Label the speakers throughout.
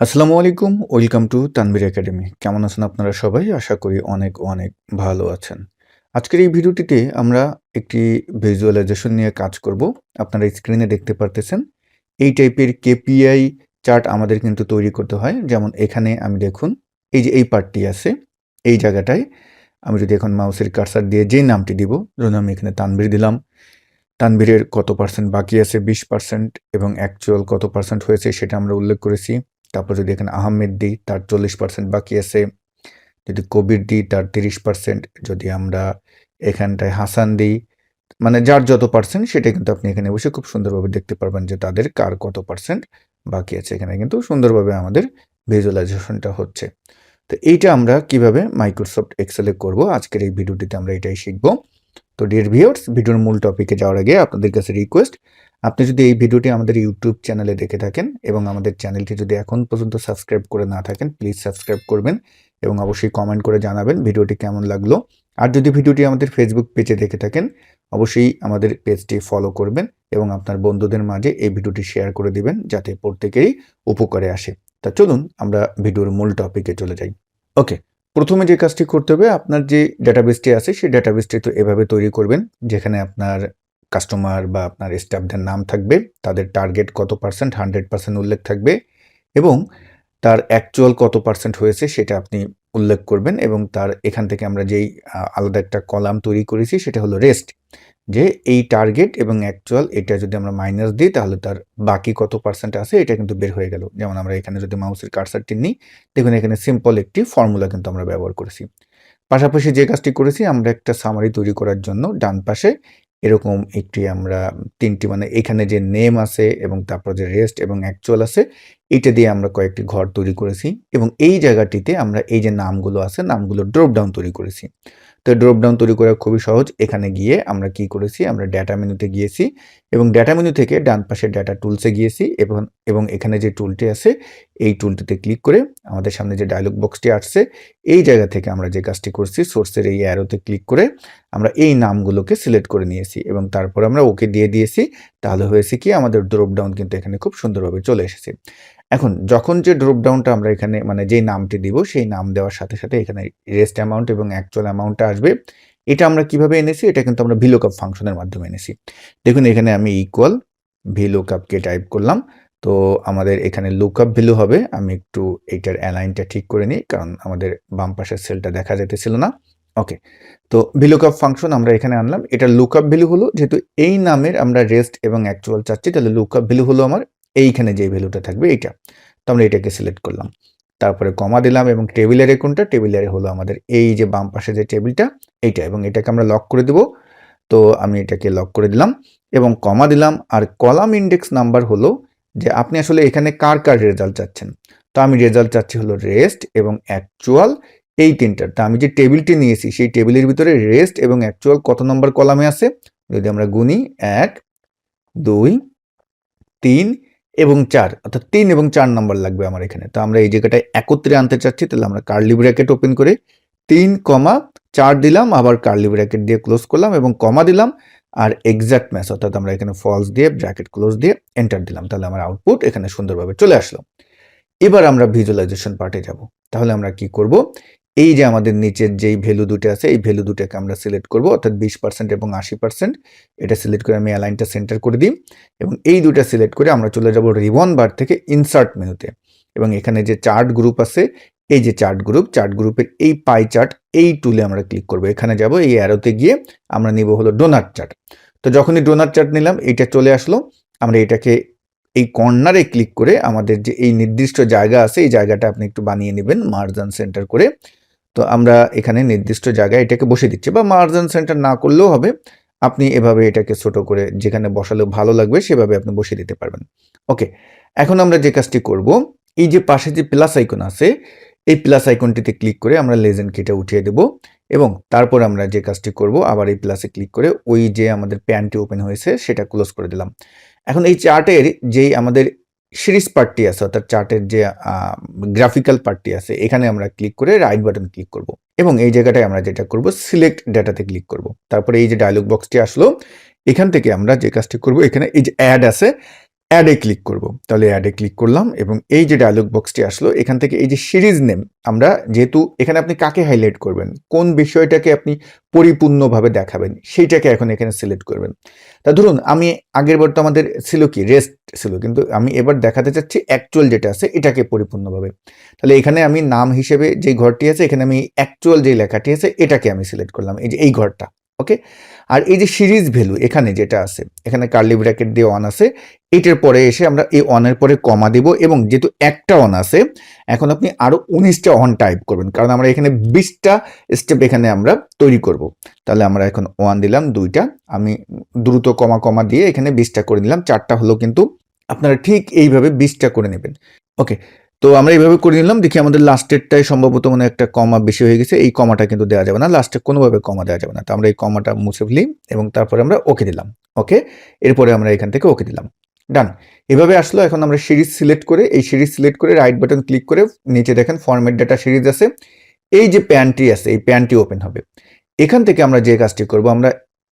Speaker 1: আসসালামু আলাইকুম, welcome to Tanvir academy. কেমন আছেন আপনারা সবাই? আশা করি অনেক অনেক ভালো আছেন। আজকের এই ভিডিওটিতে আমরা একটি ভিজুয়ালাইজেশন নিয়ে কাজ করব। আপনারা স্ক্রিনে দেখতে পারতেছেন। এই টাইপের কেপিআই চার্ট আমাদের কিন্তু তৈরি করতে হয়। যেমন এখানে আমি দেখুন, এই যে এই পার্টটি আছে, এই জায়গাটায় আমি যদি এখন মাউসের কার্সার দিয়ে যেই নামটি দিব, ধরুন আমি এখানে তানভীর দিলাম। তানভীরের কত পার্সেন্ট বাকি আছে 20% এবং অ্যাকচুয়াল কত পার্সেন্ট হয়েছে সেটা আমরা উল্লেখ করেছি। তারপর যদি এখানে আহমেদ দিই তার 40% বাকি আছে, যদি কবির দিই তার 30%, যদি আমরা এখানটায় হাসান দিই, মানে যার যত পার্সেন্ট সেটা কিন্তু আপনি এখানে বসে খুব সুন্দরভাবে দেখতে পারবেন যে তাদের কার কত পার্সেন্ট বাকি আছে। এখানে কিন্তু সুন্দরভাবে আমাদের ভিজুয়ালাইজেশনটা হচ্ছে। তো এইটা আমরা কিভাবে মাইক্রোসফট এক্সেলে করব, আজকের এই ভিডিওটিতে আমরা এটাই শিখব। তো ডিয়ার ভিউয়ার্স, ভিডিওর মূল টপিকে যাওয়ার আগে আপনাদের কাছে রিকোয়েস্ট, আপনি যদি এই ভিডিওটি আমাদের ইউটিউব চ্যানেলে দেখে থাকেন এবং আমাদের চ্যানেলটি যদি এখন পর্যন্ত সাবস্ক্রাইব করে না থাকেন, প্লিজ সাবস্ক্রাইব করবেন এবং অবশ্যই কমেন্ট করে জানাবেন ভিডিওটি কেমন লাগলো। আর যদি ভিডিওটি আমাদের ফেসবুক পেজে দেখে থাকেন, অবশ্যই আমাদের পেজটি ফলো করবেন এবং আপনার বন্ধুদের মাঝে এই ভিডিওটি শেয়ার করে দিবেন যাতে প্রত্যেকেরই উপকারে আসে। তা চলুন আমরা ভিডিওর মূল টপিকে চলে যাই। ওকে, প্রথমে যে কাজটি করতে হবে, আপনার যে ডেটাবেসটি আছে সেই ডেটাবেসটি তো এভাবে তৈরি করবেন যেখানে আপনার কাস্টমার বা আপনার স্টাফদের নাম থাকবে, তাদের টার্গেট কত পার্সেন্ট 100% উল্লেখ থাকবে এবং তার অ্যাকচুয়াল কত পার্সেন্ট হয়েছে সেটা আপনি উল্লেখ করবেন এবং তার এখান থেকে আমরা যেই আলাদা একটা কলাম তৈরি করেছি সেটা হলো রেস্ট, যে এই টার্গেট এবং অ্যাকচুয়াল এটা যদি আমরা মাইনাস দিই তাহলে তার বাকি কত পার্সেন্ট আছে এটা কিন্তু বের হয়ে গেল। যেমন আমরা এখানে যদি মাউসের কার্সারটি নিই, দেখুন এখানে সিম্পল একটি ফর্মুলা কিন্তু আমরা ব্যবহার করেছি। পাশাপাশি যে কাজটি করেছি, আমরা একটা সামারি তৈরি করার জন্য ডান পাশে এরকম একটি আমরা তিনটি, মানে এখানে যে নেম আছে এবং তারপর যে রেস্ট এবং অ্যাকচুয়াল আছে, এইটা দিয়ে আমরা কয়েকটি ঘর তৈরি করেছি এবং এই জায়গাটিতে আমরা এই যে নামগুলো আছে নামগুলো ড্রপ ডাউন তৈরি করেছি। তো ড্রপ ডাউন তৈরি করা খুবই সহজ। এখানে গিয়ে আমরা কি করেছি, আমরা ডেটা মেনুতে গিয়েছি এবং ডেটা মেনু থেকে ডান পাশে ডেটা টুলসে গিয়েছি এবং এখানে যে টুলটি আছে এই টুলটিতে ক্লিক করে আমাদের সামনে যে ডায়লগ বক্সটি আসছে এই জায়গা থেকে আমরা যে কাজটি করছি, সোর্সের এই অ্যারোতে ক্লিক করে আমরা এই নামগুলোকে সিলেক্ট করে নিয়েছি এবং তারপর আমরা ওকে দিয়ে দিয়েছি। তাহলে হয়েছে কি, আমাদের ড্রপ ডাউন কিন্তু এখানে খুব সুন্দরভাবে চলে এসেছে। এখন যখন যে ড্রপ ডাউনটা আমরা এখানে মানে যেই নামটি দিব সেই নাম দেওয়ার সাথে সাথে এখানে রেস্ট অ্যামাউন্ট এবং অ্যাকচুয়াল অ্যামাউন্টটা আসবে। এটা আমরা কিভাবে এনেছি, এটা কিন্তু আমরা ভিলুকআপ ফাংশনের মাধ্যমে এনেছি। দেখুন এখানে আমি ইকুয়াল ভিলুকআপকে টাইপ করলাম। তো আমাদের এখানে লুকআপ ভ্যালু হবে। আমি একটু এইটার অ্যালাইনটা ঠিক করে নিই কারণ আমাদের বাম পাশের সেলটা দেখা যেতেছিল না। ওকে, তো ভিলুকআপ ফাংশন আমরা এখানে আনলাম। এটা লুকআপ ভ্যালু হলো, যেহেতু এই নামের আমরা রেস্ট এবং অ্যাকচুয়াল চাচ্ছি তাহলে লুকআপ ভ্যালু হলো আমার এইখানে যে ভ্যালুটা থাকবে এইটা। তো আমরা এটাকে সিলেক্ট করলাম, তারপরে কমা দিলাম এবং টেবিলের কোনটা, টেবিলের হলো আমাদের এই যে বাম পাশে যে টেবিলটা এইটা, এবং এটাকে আমরা লক করে দেব। তো আমি এটাকে লক করে দিলাম এবং কমা দিলাম। আর কলাম ইন্ডেক্স নাম্বার হলো যে আপনি আসলে এখানে কার কার রেজাল্ট চাচ্ছেন। তো আমি রেজাল্ট চাচ্ছি হলো রেস্ট এবং অ্যাকচুয়াল, এই তিনটার। তা আমি যে টেবিলটি নিয়েছি সেই টেবিলের ভিতরে রেস্ট এবং অ্যাকচুয়াল কত নম্বর কলামে আছে, যদি আমরা গুনি 1 2 3 এবং 4, অর্থাৎ 3 এবং 4 নম্বর লাগবে আমার এখানে। তো আমরা এই জায়গাটায় একত্রে আনতে চাচ্ছি, তাহলে আমরা কার্লি ব্র্যাকেট ওপেন করে 3,4 দিলাম, আবার কার্লি ব্র্যাকেট দিয়ে ক্লোজ করলাম এবং কমা দিলাম আর এক্সাক্ট ম্যাচ, অর্থাৎ আমরা এখানে ফলস দিয়ে ব্র্যাকেট ক্লোজ দিয়ে এন্টার দিলাম। তাহলে আমার আউটপুট এখানে সুন্দরভাবে চলে আসলো। এবার আমরা ভিজুয়ালাইজেশন পার্টে যাব। তাহলে আমরা কি করব, এই যে আমাদের নিচের যেই ভ্যালু দুটো আছে এই ভ্যালু দুটোকে আমরা সিলেক্ট করব, অর্থাৎ 20% এবং 80%। এটা সিলেক্ট করে আমি অ্যালাইনটা সেন্টার করে দিই এবং এই দুটো সিলেক্ট করে আমরা চলে যাব রিবন বার থেকে ইনসার্ট মেনুতে এবং এখানে যে চার্ট গ্রুপ আছে, এই যে চার্ট গ্রুপের এই পাই চার্ট এই টুলে আমরা ক্লিক করব। এখানে যাব, এই অ্যারোতে গিয়ে আমরা নিব হলো ডোনাট চার্ট। তো যখনই ডোনাট চার্ট নিলাম এটা চলে আসলো। আমরা এটাকে এই কর্নারে ক্লিক করে আমাদের যে এই নির্দিষ্ট জায়গা আছে এই জায়গাটা আপনি একটু বানিয়ে নেবেন মার্জিন সেন্টার করে। তো আমরা এখানে নির্দিষ্ট জায়গায় এটাকে বসে দিচ্ছি, বা মার্জিন সেন্টার না করলেও হবে, আপনি এভাবে এটাকে ছোট করে যেখানে বসালে ভালো লাগবে সেভাবে আপনি বসিয়ে দিতে পারবেন। ওকে, এখন আমরা যে কাজটি করব, এই যে পাশে যে প্লাস আইকন আছে এই প্লাস আইকনটিতে ক্লিক করে আমরা লেজেন্ড কিটা উঠিয়ে দেব এবং তারপর আমরা যে কাজটি করব, আবার এই প্লাসে ক্লিক করে ওই যে আমাদের প্যানটি ওপেন হয়েছে সেটা ক্লোজ করে দিলাম। এখন এই চার্টের যেই আমাদের সিরিজ পার্টটি আছে, অর্থাৎ চার্টের যে গ্রাফিক্যাল পার্টটি আছে, এখানে আমরা ক্লিক করে রাইট বাটন ক্লিক করব এবং এই জায়গাটায় আমরা যেটা করব সিলেক্ট ডেটাতে ক্লিক করব। তারপরে এই যে ডায়লগ বক্সটি আসলো, এখান থেকে আমরা যে কাজটি করব, এখানে এই যে অ্যাড আছে অ্যাডে ক্লিক করব। তাহলে অ্যাডে ক্লিক করলাম এবং এই যে ডায়লগ বক্সটি আসলো এখান থেকে এই যে সিরিজ নেম আমরা যেহেতু এখানে আপনি কাকে হাইলাইট করবেন, কোন বিষয়টাকে আপনি পরিপূর্ণভাবে দেখাবেন সেইটাকে এখন এখানে সিলেক্ট করবেন। তা ধরুন আমি আগের বার তো আমাদের ছিল কি রেস্ট ছিল, কিন্তু আমি এবার দেখাতে চাচ্ছি অ্যাকচুয়াল যেটা আছে এটাকে পরিপূর্ণভাবে। তাহলে এখানে আমি নাম হিসেবে যে ঘরটি আছে এখানে আমি অ্যাকচুয়াল যে লেখাটি আছে এটাকে আমি সিলেক্ট করলাম, এই যে এই ঘরটা। ওকে, আর এই যে সিরিজ ভ্যালু এখানে যেটা আছে এখানে কার্লি ব্র্যাকেট দিয়ে অন আছে, এইটার পরে এসে আমরা এই অনের পরে কমা দিব এবং যেহেতু একটা অন আছে এখন আপনি আরো 19টা অন টাইপ করবেন, কারণ আমরা এখানে 20টা স্টেপ এখানে আমরা তৈরি করব। তাহলে আমরা এখন ওয়ান দিলাম, দুইটা আমি দ্রুত কমা কমা দিয়ে এখানে 20টা করে নিলাম, 4টা হলো, কিন্তু আপনারা ঠিক এইভাবে 20টা করে নেবেন। ওকে, তো আমরা এইভাবে করে নিলাম। দেখি আমাদের লাস্টেরটাই সম্ভবত মানে একটা কমা বেশি হয়ে গেছে, এই কমাটা কিন্তু দেওয়া যাবে না, লাস্টে কোনোভাবে কমা দেওয়া যাবে না। তো আমরা এই কমাটা মুছে ফেলি এবং তারপরে আমরা ওকে দিলাম। ওকে, এরপরে আমরা এখান থেকে ওকে দিলাম, ডান। এভাবে আসলো। এখন আমরা সিরিজ সিলেক্ট করে এই সিরিজ সিলেক্ট করে রাইট বাটন ক্লিক করে নিচে দেখেন ফরম্যাট ডাটা সিরিজ আছে, এই যে প্যানটি আছে এই প্যানটি ওপেন হবে। এখান থেকে আমরা যে কাজটি করব, আমরা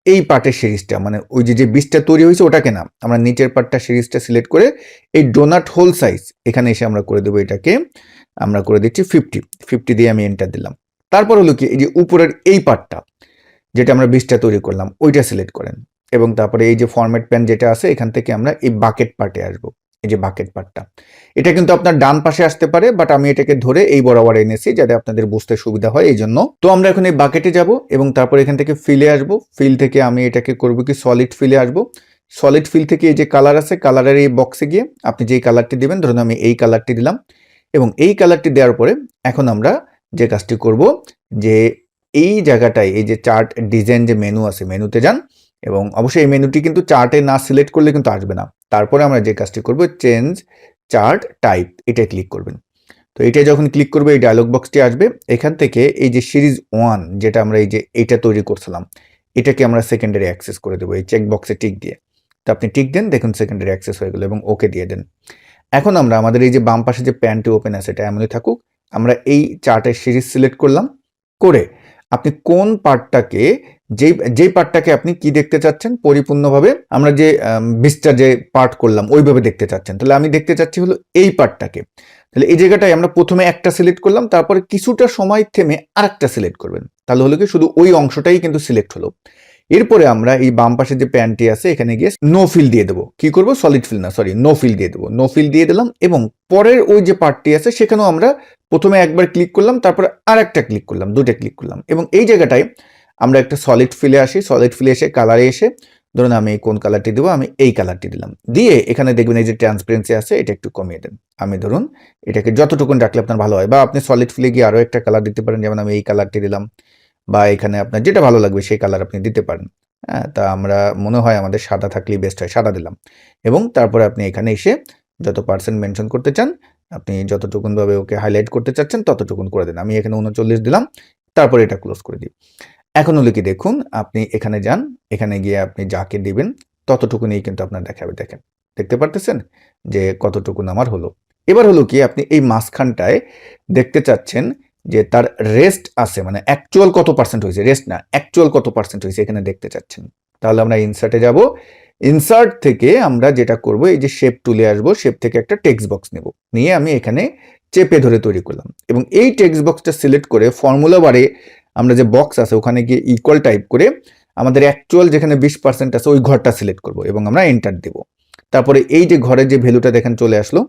Speaker 1: এই পার্টের সিরিজটা মানে ওই যে 20টা তৈরি হয়েছে ওটাকে না, আমরা নিচের পার্টটা সিরিজটা সিলেক্ট করে এই ডোনাট হোল সাইজ এখানে এসে আমরা করে দেবো, এটাকে আমরা করে দিচ্ছি 50 দিয়ে আমি এন্টার দিলাম। তারপর হলো কি এই যে উপরের এই পার্টটা যেটা আমরা 20টা তৈরি করলাম ওইটা সিলেক্ট করেন এবং তারপরে এই যে ফরম্যাট প্যান যেটা আছে এখান থেকে আমরা এই বাকেট পার্টে আসবো, এই যে বাকেট পার্টটা এটা কিন্তু আপনার ডান পাশে আসতে পারে, বাট আমি এটাকে ধরে এই বরাবর এনেছি যাতে আপনাদের বুঝতে সুবিধা হয় এই জন্য। তো আমরা এখন এই বাকেটে যাব এবং তারপর এখান থেকে ফিলে আসবো, ফিল থেকে আমি এটাকে করব কি সলিড ফিলে আসবো, সলিড ফিল থেকে এই যে কালার আছে কালারের এই বক্সে গিয়ে আপনি যেই কালারটি দিবেন, ধরুন আমি এই কালারটি দিলাম এবং এই কালারটি দেওয়ার পরে এখন আমরা যে কাজটি করব যে এই জায়গাটায় এই যে চার্ট ডিজাইন যে মেনু আছে মেনুতে যান এবং অবশ্যই এই মেনুটি কিন্তু চার্টে না সিলেক্ট করলে কিন্তু আসবে না। তারপরে আমরা যে কাজটি করব চেঞ্জ চার্ট টাইপ এটা ক্লিক করবেন। তো এটা যখন ক্লিক করবে এই ডায়লগ বক্সটি আসবে, এখান থেকে এই যে সিরিজ 1 যেটা আমরা এই যে এইটা তৈরি করছিলাম এটাকে আমরা সেকেন্ডারি অ্যাক্সেস করে দেবো এই চেক বক্সে টিক দিয়ে। তো আপনি টিক দেন, দেখুন সেকেন্ডারি অ্যাক্সেস হয়ে গেল এবং ওকে দিয়ে দেন। এখন আমরা আমাদের এই যে বাম পাশে যে প্যানটি ওপেন আছে এটা এমনই থাকুক, আমরা এই চার্টের সিরিজ সিলেক্ট করলাম করে আপনি কোন পার্টটাকে যেই পার্টটাকে আপনি কি দেখতে চাচ্ছেন পরিপূর্ণভাবে, আমরা যে 20টা যে পার্ট করলাম ওইভাবে দেখতে চাচ্ছেন, তাহলে আমি দেখতে চাচ্ছি হলো এই পার্টটাকে। তাহলে এই জায়গাটায় আমরা প্রথমে একটা সিলেক্ট করলাম, তারপরে কিছুটা সময় থেমে আরেকটা সিলেক্ট করবেন, তাহলে হলো কি শুধু ওই অংশটাই কিন্তু সিলেক্ট হলো। এরপরে আমরা এই বাম পাশে যে প্যানটি আছে এখানে গিয়ে নো ফিল দিয়ে দেবো, কি করব সলিড ফিল না সরি নো ফিল দিয়ে দেবো, নো ফিল দিয়ে দিলাম এবং পরের ওই যে পার্টটি আছে সেখানেও আমরা প্রথমে একবার ক্লিক করলাম, তারপরে আরেকটা ক্লিক করলাম, দুটো ক্লিক করলাম এবং এই জায়গাটায় আমরা একটা সলিড ফিলে আসি, সলিড ফিলে এসে কালারে এসে ধরুন আমি কোন কালারটি দেবো, আমি এই কালারটি দিলাম, দিয়ে এখানে দেখবেন এই যে ট্রান্সপারেন্সি আছে এটা একটু কমিয়ে দেন। আমি ধরুন এটাকে যতটুকুন রাখলে আপনার ভালো হয়, বা আপনি সলিড ফিলে গিয়ে আরও একটা কালার দিতে পারেন, যেমন আমি এই কালারটি দিলাম, বা এখানে আপনার যেটা ভালো লাগবে সেই কালার আপনি দিতে পারেন। হ্যাঁ, তা আমরা মনে হয় আমাদের সাদা থাকলেই বেস্ট হয়, সাদা দিলাম এবং তারপরে আপনি এখানে এসে যত পার্সেন্ট মেনশন করতে চান আপনি যতটুকুনভাবে ওকে হাইলাইট করতে চাচ্ছেন ততটুকুন করে দেন। আমি এখানে 39 দিলাম, তারপরে এটা ক্লোজ করে দিই। এখন হলো কি দেখুন আপনি এখানে যান, এখানে গিয়ে আপনি যাকে দিবেন ততটুকুনই কিন্তু আপনার দেখাবে, দেখেন দেখতে পারতেছেন যে কতটুকুন আমার হলো। এবার হলো কি আপনি এই মাঝখানটায় দেখতে চাচ্ছেন যে তার রেস্ট আছে, মানে অ্যাকচুয়াল কত পার্সেন্ট হয়েছে, রেস্ট না অ্যাকচুয়াল কত পার্সেন্ট হয়েছে এখানে দেখতে চাচ্ছেন। তাহলে আমরা ইনসার্টে যাব, ইনসার্ট থেকে আমরা যেটা করব এই যে শেপ টুলে আসবো, শেপ থেকে একটা টেক্সট বক্স নেব, নিয়ে আমি এখানে চেপে ধরে তৈরি করলাম এবং এই টেক্সট বক্সটা সিলেক্ট করে ফর্মুলা বারে আমরা যে বক্স আছে ওখানে গিয়ে ইকুয়াল টাইপ করে আমাদের অ্যাকচুয়াল যেখানে 20% আছে ওই ঘরটা সিলেক্ট করব এবং আমরা এন্টার দেব। তারপরে এই যে ঘরের যে ভ্যালুটা দেখেন চলে আসলো,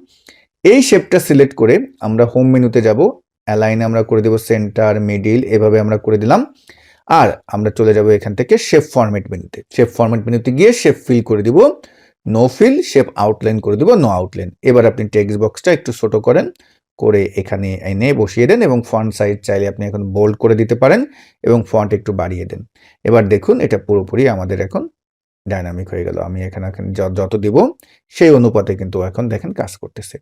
Speaker 1: এই শেপটা সিলেক্ট করে আমরা হোম মেনুতে যাব, অ্যালাইনে আমরা করে দেব সেন্টার মিডিল, এভাবে আমরা করে দিলাম। আর আমরা চলে যাব এখান থেকে শেপ ফরম্যাট মেনুতে, শেপ ফরম্যাট মেনুতে গিয়ে শেপ ফিল করে দিব নো ফিল, শেপ আউটলাইন করে দিব নো আউটলাইন। এবার আপনি টেক্সট বক্সটা একটু ছোট করেন, করে এখানে এনে বসিয়ে দেন এবং ফন্ট সাইজ চাইলে আপনি এখন বোল্ড করে দিতে পারেন এবং ফন্ট একটু বাড়িয়ে দেন। এবার দেখুন এটা পুরোপুরি আমাদের এখন ডাইনামিক হয়ে গেল। আমি এখানে যত দিব সেই অনুপাতে কিন্তু এখন দেখেন কাজ করতেছে।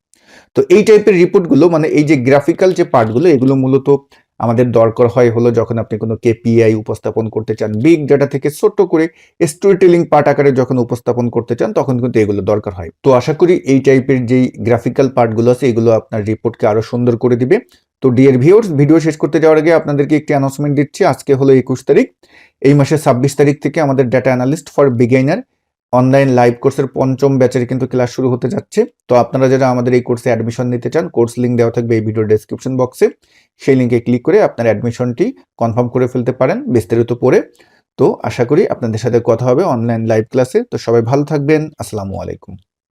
Speaker 1: তো এই টাইপের রিপোর্টগুলো মানে এই যে গ্রাফিক্যাল যে পার্টগুলো এগুলো মূলত আমাদের দরকার হয় হলো যখন আপনি কোনো কেপিআই উপস্থাপন করতে চান, বিগ ডাটা থেকে ছোট্ট করে স্টোরি টেলিং পার্ট আকারে যখন উপস্থাপন করতে চান তখন কিন্তু এগুলো দরকার হয়। তো আশা করি এই টাইপের যেই গ্রাফিক্যাল পার্টগুলো আছে এগুলো আপনার রিপোর্টকে আরো সুন্দর করে দিবে। তো ডিয়ার ভিউয়ার্স, ভিডিও শেষ করতে যাওয়ার আগে আপনাদেরকে একটি অ্যানাউন্সমেন্ট দিচ্ছি। আজকে হলো 21 তারিখ, এই মাসের 26 তারিখ থেকে আমাদের data analyst for beginner online live কোর্সের ৫ম ব্যাচের কিন্তু ক্লাস শুরু হতে যাচ্ছে। তো আপনারা যারা আমাদের এই কোর্সে অ্যাডমিশন নিতে চান, কোর্স লিঙ্ক দেওয়া থাকবে এই ভিডিওর ডেসক্রিপশন বক্সে। সেই লিঙ্কে ক্লিক করে আপনার অ্যাডমিশনটি কনফার্ম করে ফেলতে পারেন বিস্তারিত পড়ে। তো আশা করি আপনাদের সাথে কথা হবে অনলাইন লাইভ ক্লাসে। তো সবাই ভালো থাকবেন। আসসালামু আলাইকুম।